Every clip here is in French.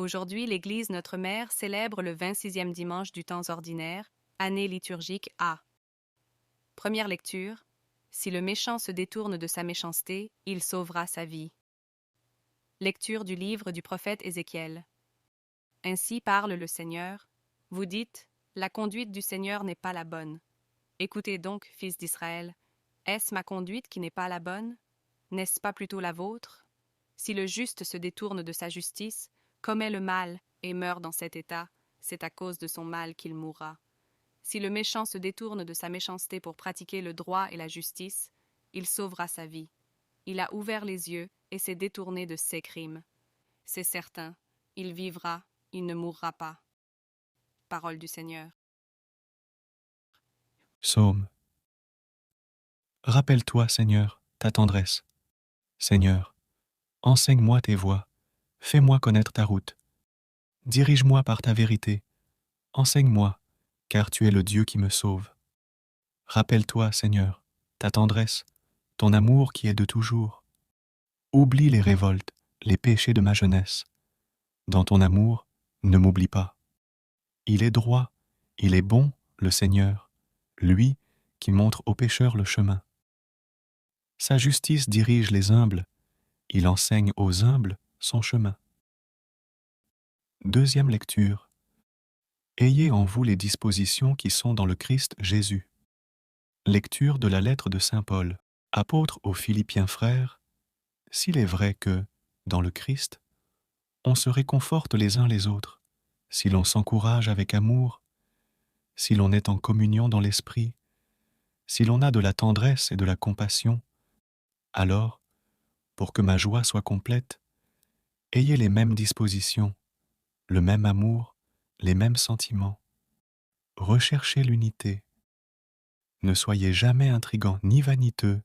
Aujourd'hui, l'Église Notre Mère célèbre le 26e dimanche du temps ordinaire, année liturgique A. Première lecture. Si le méchant se détourne de sa méchanceté, il sauvera sa vie. Lecture du livre du prophète Ézéchiel. Ainsi parle le Seigneur. Vous dites, la conduite du Seigneur n'est pas la bonne. Écoutez donc, fils d'Israël, est-ce ma conduite qui n'est pas la bonne? N'est-ce pas plutôt la vôtre? Si le juste se détourne de sa justice, commet le mal et meurt dans cet état, c'est à cause de son mal qu'il mourra. Si le méchant se détourne de sa méchanceté pour pratiquer le droit et la justice, il sauvera sa vie. Il a ouvert les yeux et s'est détourné de ses crimes. C'est certain, il vivra, il ne mourra pas. Parole du Seigneur. Psaume. Rappelle-toi, Seigneur, ta tendresse. Seigneur, enseigne-moi tes voies, fais-moi connaître ta route. Dirige-moi par ta vérité, enseigne-moi, car tu es le Dieu qui me sauve. Rappelle-toi, Seigneur, ta tendresse, ton amour qui est de toujours. Oublie les révoltes, les péchés de ma jeunesse. Dans ton amour, ne m'oublie pas. Il est droit, il est bon, le Seigneur, lui qui montre aux pécheurs le chemin. Sa justice dirige les humbles, il enseigne aux humbles son chemin. Deuxième lecture. Ayez en vous les dispositions qui sont dans le Christ Jésus. Lecture de la lettre de saint Paul, apôtre aux Philippiens frères. S'il est vrai que, dans le Christ, on se réconforte les uns les autres, si l'on s'encourage avec amour, si l'on est en communion dans l'esprit, si l'on a de la tendresse et de la compassion, alors, pour que ma joie soit complète, ayez les mêmes dispositions, le même amour, les mêmes sentiments. Recherchez l'unité. Ne soyez jamais intrigants ni vaniteux,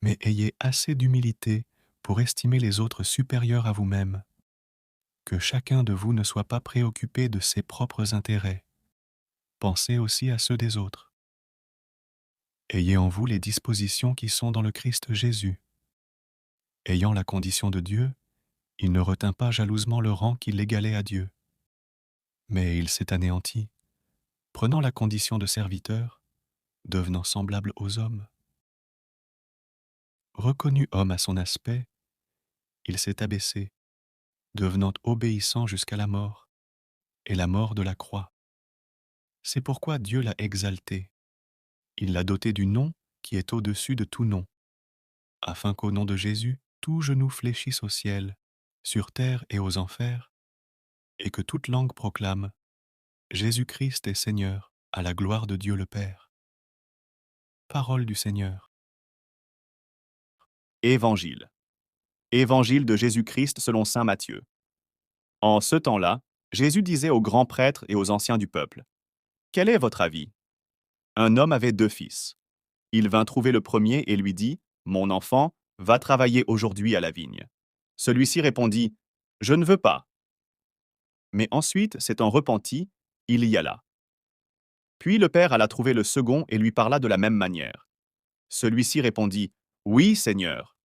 mais ayez assez d'humilité pour estimer les autres supérieurs à vous-même. Que chacun de vous ne soit pas préoccupé de ses propres intérêts. Pensez aussi à ceux des autres. Ayez en vous les dispositions qui sont dans le Christ Jésus. Ayant la condition de Dieu, il ne retint pas jalousement le rang qui l'égalait à Dieu. Mais il s'est anéanti, prenant la condition de serviteur, devenant semblable aux hommes. Reconnu homme à son aspect, il s'est abaissé, devenant obéissant jusqu'à la mort, et la mort de la croix. C'est pourquoi Dieu l'a exalté. Il l'a doté du nom qui est au-dessus de tout nom, afin qu'au nom de Jésus, tout genou fléchisse au ciel, sur terre et aux enfers, et que toute langue proclame « Jésus-Christ est Seigneur, à la gloire de Dieu le Père ». Parole du Seigneur. Évangile. Évangile de Jésus-Christ selon saint Matthieu. En ce temps-là, Jésus disait aux grands prêtres et aux anciens du peuple, « Quel est votre avis? Un homme avait 2 fils. Il vint trouver le premier et lui dit, « Mon enfant, va travailler aujourd'hui à la vigne. » Celui-ci répondit, « Je ne veux pas. » Mais ensuite, s'étant repenti, il y alla. Puis le père alla trouver le second et lui parla de la même manière. Celui-ci répondit, « Oui, Seigneur. »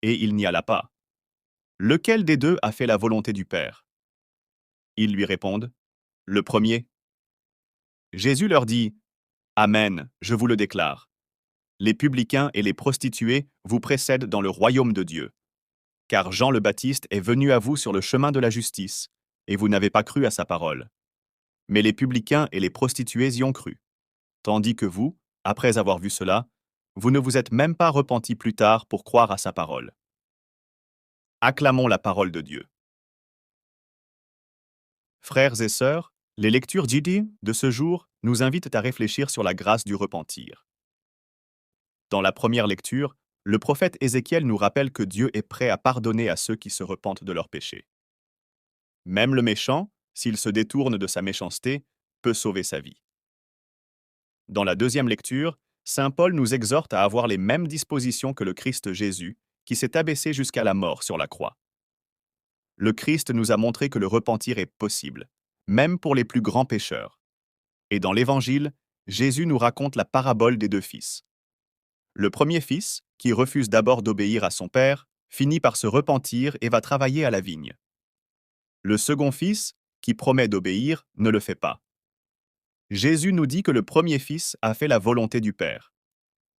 Et il n'y alla pas. Lequel des 2 a fait la volonté du Père? Ils lui répondent, « Le premier. » Jésus leur dit, « Amen, je vous le déclare. Les publicains et les prostituées vous précèdent dans le royaume de Dieu. Car Jean le Baptiste est venu à vous sur le chemin de la justice, et vous n'avez pas cru à sa parole. Mais les publicains et les prostituées y ont cru. Tandis que vous, après avoir vu cela, vous ne vous êtes même pas repentis plus tard pour croire à sa parole. » Acclamons la parole de Dieu. Frères et sœurs, les lectures d'Idi de ce jour nous invitent à réfléchir sur la grâce du repentir. Dans la première lecture, le prophète Ézéchiel nous rappelle que Dieu est prêt à pardonner à ceux qui se repentent de leurs péchés. Même le méchant, s'il se détourne de sa méchanceté, peut sauver sa vie. Dans la deuxième lecture, saint Paul nous exhorte à avoir les mêmes dispositions que le Christ Jésus, qui s'est abaissé jusqu'à la mort sur la croix. Le Christ nous a montré que le repentir est possible, même pour les plus grands pécheurs. Et dans l'Évangile, Jésus nous raconte la parabole des 2 fils. Le premier fils, qui refuse d'abord d'obéir à son père, finit par se repentir et va travailler à la vigne. Le second fils, qui promet d'obéir, ne le fait pas. Jésus nous dit que le premier fils a fait la volonté du Père.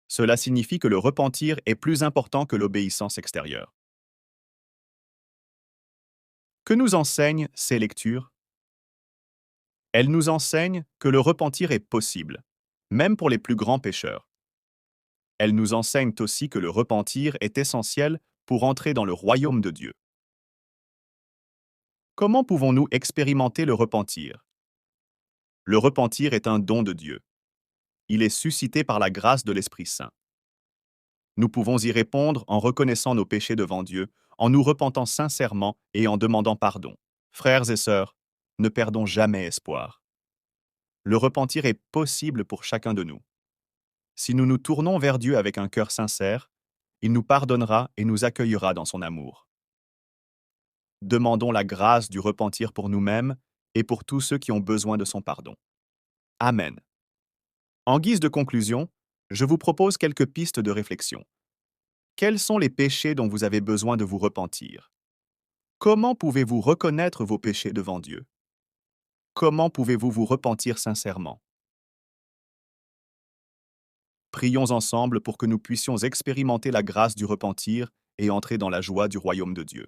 Cela signifie que le repentir est plus important que l'obéissance extérieure. Que nous enseignent ces lectures? Elles nous enseignent que le repentir est possible, même pour les plus grands pécheurs. Elles nous enseignent aussi que le repentir est essentiel pour entrer dans le royaume de Dieu. Comment pouvons-nous expérimenter le repentir? Le repentir est un don de Dieu. Il est suscité par la grâce de l'Esprit Saint. Nous pouvons y répondre en reconnaissant nos péchés devant Dieu, en nous repentant sincèrement et en demandant pardon. Frères et sœurs, ne perdons jamais espoir. Le repentir est possible pour chacun de nous. Si nous nous tournons vers Dieu avec un cœur sincère, il nous pardonnera et nous accueillera dans son amour. Demandons la grâce du repentir pour nous-mêmes et pour tous ceux qui ont besoin de son pardon. Amen. En guise de conclusion, je vous propose quelques pistes de réflexion. Quels sont les péchés dont vous avez besoin de vous repentir? Comment pouvez-vous reconnaître vos péchés devant Dieu? Comment pouvez-vous vous repentir sincèrement? Prions ensemble pour que nous puissions expérimenter la grâce du repentir et entrer dans la joie du royaume de Dieu.